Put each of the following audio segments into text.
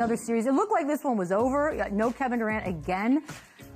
Another series. It looked like this one was over. No Kevin Durant again.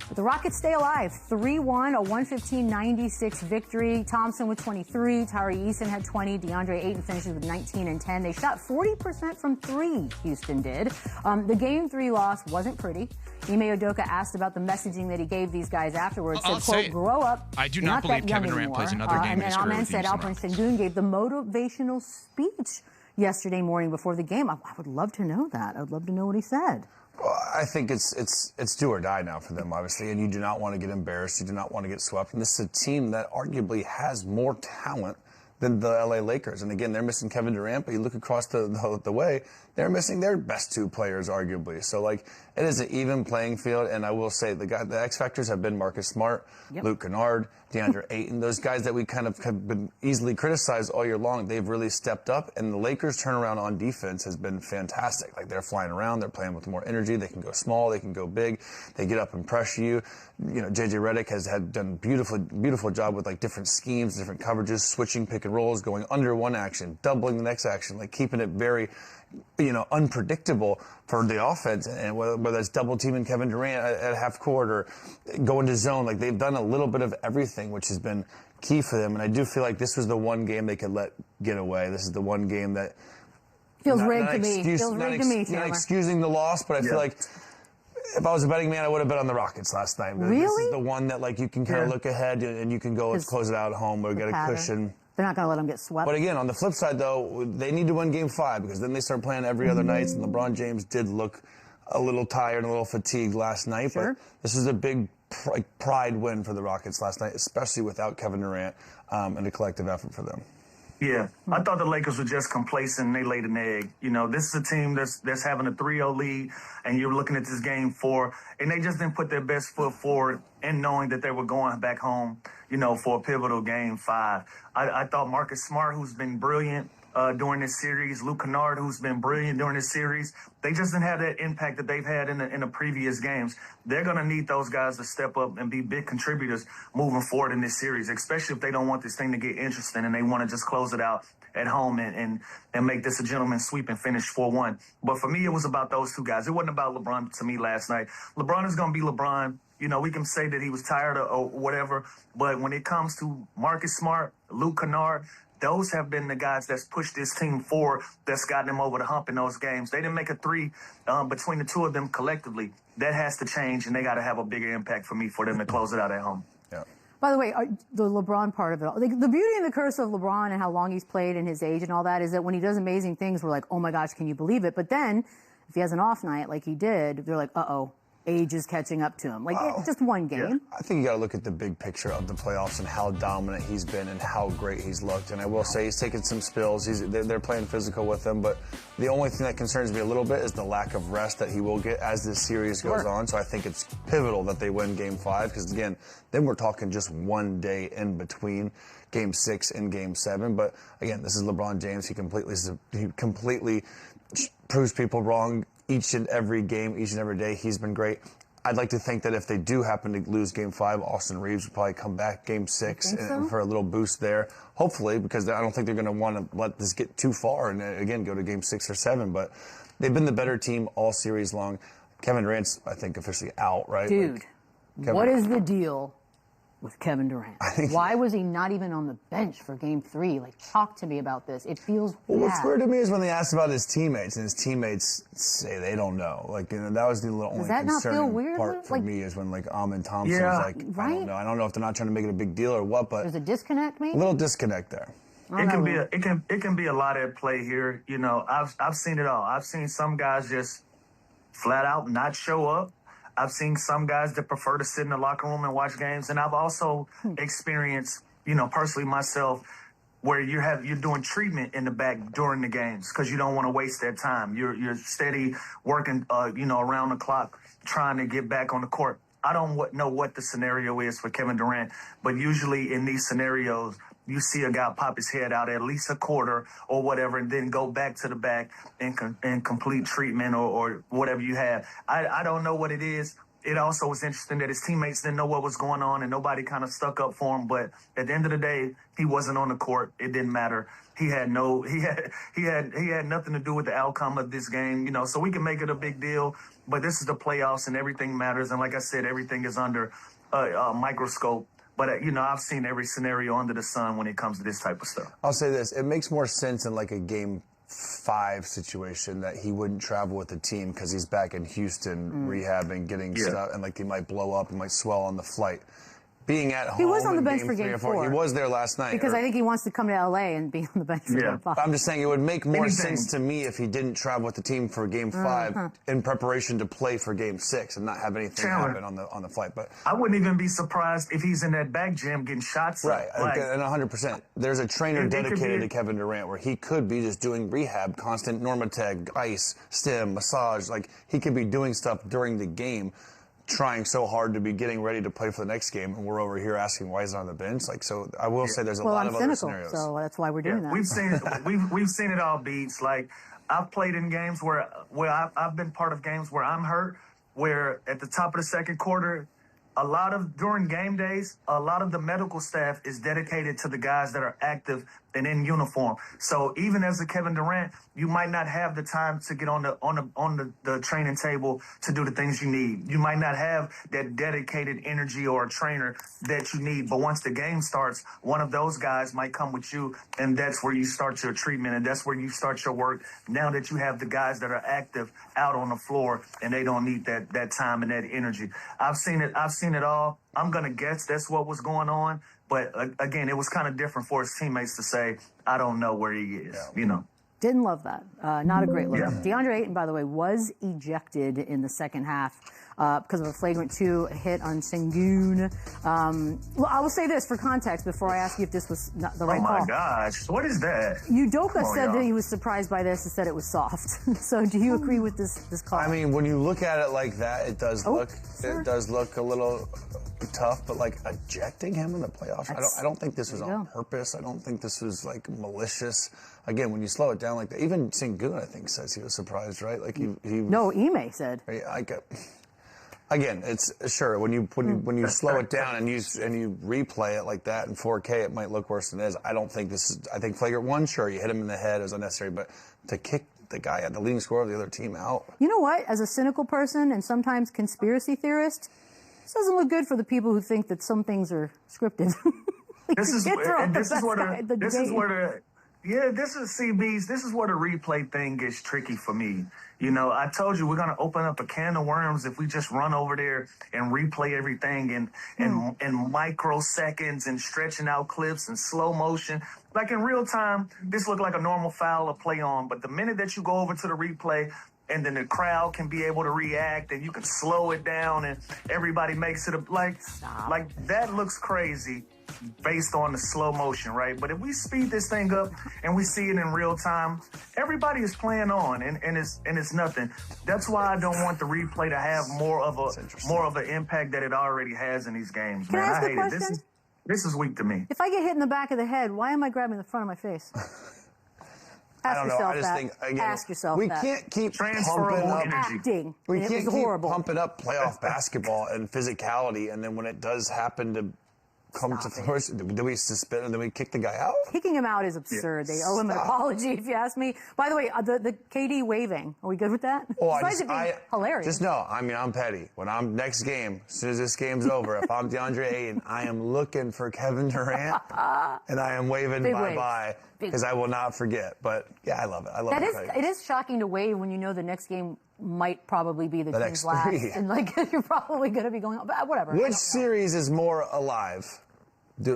But the Rockets stay alive. 3-1, a 115-96 victory. Thompson with 23. Tari Eason had 20. DeAndre Ayton finishes with 19 and 10. They shot 40% from three, Houston did. The Game 3 loss wasn't pretty. Ime Udoka asked about the messaging that he gave these guys afterwards. Said, quote, grow up. I do not believe Kevin Durant plays another game in his career. And then said Alperen Sengun gave the motivational speech yesterday morning before the game. I would love to know that. I would love to know what he said. Well, I think it's do or die now for them, obviously, and you do not want to get embarrassed. You do not want to get swept. And this is a team that arguably has more talent than the LA Lakers. And again, they're missing Kevin Durant, but you look across the way, they're missing their best two players, arguably. So, like, it is an even playing field. And I will say the X factors have been Marcus Smart, Luke Kennard, DeAndre Ayton, those guys that we kind of have been easily criticized all year long. They've really stepped up, and the Lakers' turnaround on defense has been fantastic. Like, they're flying around, they're playing with more energy. They can go small, they can go big, they get up and pressure you. You know, JJ Redick has done beautiful job with like different schemes, different coverages, switching pick and rolls, going under one action, doubling the next action, like keeping it very, unpredictable for the offense. And whether it's double teaming Kevin Durant at half court or going to zone, like they've done a little bit of everything, which has been key for them. And I do feel like this was the one game they could let get away. This is the one game that feels rigged to me. Feels rigged to me, not excusing the loss, but I feel like if I was a betting man, I would have bet on the Rockets last night. Really? This is the one that like you can kind of look ahead and you can go, let's close it out at home or get a cushion. They're not going to let them get swept. But again, on the flip side, though, they need to win Game 5 because then they start playing every other night. And LeBron James did look a little tired and a little fatigued last night. But this is a big pride win for the Rockets last night, especially without Kevin Durant, and a collective effort for them. Yeah, I thought the Lakers were just complacent and they laid an egg. This is a team that's having a 3-0 lead, and you're looking at this Game 4, and they just didn't put their best foot forward in knowing that they were going back home, for a pivotal Game 5. I thought Marcus Smart, who's been brilliant during this series, Luke Kennard, who's been brilliant during this series, they just didn't have that impact that they've had in the previous games. They're going to need those guys to step up and be big contributors moving forward in this series, especially if they don't want this thing to get interesting and they want to just close it out at home and make this a gentleman's sweep and finish 4-1. But for me, it was about those two guys. It wasn't about LeBron to me last night. LeBron is going to be LeBron. We can say that he was tired or whatever, but when it comes to Marcus Smart, Luke Kennard, those have been the guys that's pushed this team forward, that's gotten them over the hump in those games. They didn't make a three between the two of them collectively. That has to change, and they got to have a bigger impact for them to close it out at home. Yeah. By the way, the LeBron part of it, the beauty and the curse of LeBron and how long he's played and his age and all that is that when he does amazing things, we're like, oh my gosh, can you believe it? But then if he has an off night like he did, they're like, uh-oh. Age is catching up to him. It's just one game. Yeah. I think you got to look at the big picture of the playoffs and how dominant he's been and how great he's looked. And I will say he's taken some spills. They're playing physical with him. But the only thing that concerns me a little bit is the lack of rest that he will get as this series goes on. So I think it's pivotal that they win Game 5 because, again, then we're talking just one day in between Game 6 and Game 7. But, again, this is LeBron James. He completely proves people wrong. Each and every game, each and every day, he's been great. I'd like to think that if they do happen to lose Game 5, Austin Reeves will probably come back Game 6 for a little boost there. Hopefully, because I don't think they're going to want to let this get too far and, again, go to Game 6 or 7. But they've been the better team all series long. Kevin Durant's, I think, officially out, right? Dude, what is the deal with Kevin Durant? Why was he not even on the bench for Game 3? Talk to me about this. It feels Well, what's weird to me is when they asked about his teammates, and his teammates say they don't know. That was the only concerning part for me is when, Amin Thompson was I don't know. I don't know if they're not trying to make it a big deal or what, but there's a disconnect, maybe? A little disconnect there. It can be a lot at play here. I've seen it all. I've seen some guys just flat out not show up. I've seen some guys that prefer to sit in the locker room and watch games, and I've also experienced, personally myself, where you're doing treatment in the back during the games because you don't want to waste that time. You're steady working, around the clock trying to get back on the court. I don't know what the scenario is for Kevin Durant, but usually in these scenarios, you see a guy pop his head out at least a quarter or whatever and then go back to the back and complete treatment or whatever you have. I don't know what it is. it also was interesting that his teammates didn't know what was going on and nobody kind of stuck up for him. But at the end of the day, he wasn't on the court. It didn't matter. He had nothing to do with the outcome of this game, so we can make it a big deal, but this is the playoffs and everything matters. And like I said, everything is under a microscope. But, I've seen every scenario under the sun when it comes to this type of stuff. I'll say this. It makes more sense in like a Game 5 situation that he wouldn't travel with the team because he's back in Houston rehabbing, getting stuff, and like he might blow up and might swell on the flight. Being at home. He was on the bench game for Game 4. He was there last night. Because I think he wants to come to L.A. and be on the bench for Game 5. I'm just saying it would make more sense to me if he didn't travel with the team for Game 5 in preparation to play for Game 6 and not have anything happen on the flight. But I wouldn't even be surprised if he's in that back gym getting shots. Right, and 100%. There's a trainer dedicated to Kevin Durant where he could be just doing rehab, constant Normatec, ice, stim, massage. Like, he could be doing stuff during the game, trying so hard to be getting ready to play for the next game, and we're over here asking why he's not on the bench. Like, so I will say there's a lot of other scenarios. So that's why we're doing that. We've seen it all, Beats. Like, I've played in games where I've been part of games where I'm hurt, where at the top of the second quarter, during game days, a lot of the medical staff is dedicated to the guys that are active and in uniform. So even as a Kevin Durant, you might not have the time to get on the training table to do the things you need. You might not have that dedicated energy or a trainer that you need. But once the game starts, one of those guys might come with you, and that's where you start your treatment, and that's where you start your work. Now that you have the guys that are active out on the floor, and they don't need that time and that energy. I've seen it all. I'm going to guess that's what was going on. But, again, it was kind of different for his teammates to say, I don't know where he is, Didn't love that. Not a great look. Yeah. DeAndre Ayton, by the way, was ejected in the second half because of a flagrant 2 hit on Sengun. Well, I will say this for context before I ask you if this was not the right call. Oh, my gosh. What is that? Udoka said that he was surprised by this and said it was soft. So do you agree with this call? I mean, when you look at it like that, it does look a little tough, but like ejecting him in the playoffs, I don't think this was on purpose. I don't think this was like malicious. Again, when you slow it down like that, even Sengun, I think, says he was surprised, right? Like he No, Ime said. Again, it's sure when you slow it down and you replay it like that in 4K, it might look worse than it is. I don't think this is. I think flagrant 1, sure, you hit him in the head, it was unnecessary, but to kick the guy, the leading scorer of the other team, out. You know what? As a cynical person and sometimes conspiracy theorist, this doesn't look good for the people who think that some things are scripted. This is where the replay thing gets tricky for me. I told you we're going to open up a can of worms if we just run over there and replay everything in microseconds and stretching out clips and slow motion. Like in real time, this looked like a normal foul or play on. But the minute that you go over to the replay, and then the crowd can be able to react, and you can slow it down, and everybody makes it like that looks crazy based on the slow motion, right? But if we speed this thing up and we see it in real time, everybody is playing on, and it's nothing. That's why I don't want the replay to have more of an impact that it already has in these games. Can I ask a question? It. This is weak to me. If I get hit in the back of the head, why am I grabbing the front of my face? I don't know. I just think, again, ask yourself we can't keep pumping up acting. We can't keep pumping up playoff basketball and physicality, and then when it does happen to come to fruition, do we suspend and then we kick the guy out? Kicking him out is absurd. They owe him an apology, if you ask me. By the way, the KD waving. Are we good with that? Oh, hilarious. Just know, I'm petty. When I'm next game, as soon as this game's over, if I'm DeAndre Ayton, I am looking for Kevin Durant, and I am waving bye-bye. Because I will not forget. But, yeah, I love it. I love it. It is shocking to wave when you know the next game might probably be the team's last. And, you're probably going to be going on. But whatever. Which series is more alive?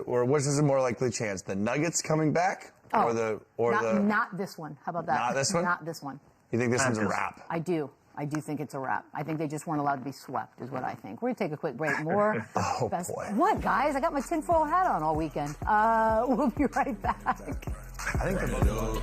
Or which is a more likely chance? The Nuggets coming back? Not this one. How about that? Not this one? Not this one. You think this one's a wrap? I do. I do think it's a wrap. I think they just weren't allowed to be swept, is what I think. We're going to take a quick break. More. Boy. What, guys? I got my tinfoil hat on all weekend. We'll be right back. I think they're both.